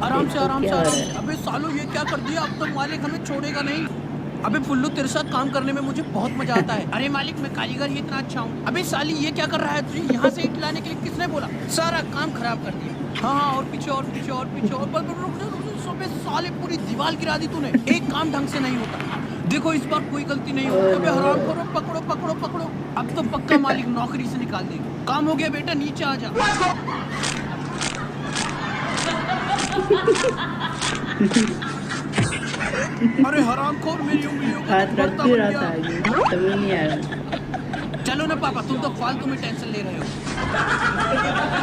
आराम से देखो आराम से क्या हो आराम रहा से। है। अबे सालो ये क्या कर दिया, अब तो मालिक हमें छोड़ेगा नहीं। अबे फुल्लू तेरे साथ काम करने में मुझे बहुत मजा आता है। अरे मालिक मैं कारीगर ही इतना अच्छा हूँ। अबे साली ये क्या कर रहा है, तुझे यहाँ से ईंट लाने के लिए किसने बोला? सारा काम खराब कर दिया। हाँ हाँ, और पीछे और पीछे और पीछे और रुक जा रुक जा। अबे साले पूरी दीवार गिरा दी तूने, एक काम ढंग से नहीं होता। देखो इस बार कोई गलती नहीं होगी। ओह अबे नो। हराम करो, पकड़ो पकड़ो पकड़ो। अब तो पक्का मालिक नौकरी से निकाल देगा। काम हो गया बेटा, नीचे आ जा। अरे हरामखोर, मेरी उंगलियों को तो हाथ रख भरता क्यों बन रहा गया। था आगे, समझ नहीं आ रहा। चलो ना पापा, तुम तो फालतू में टेंशन ले रहे हो।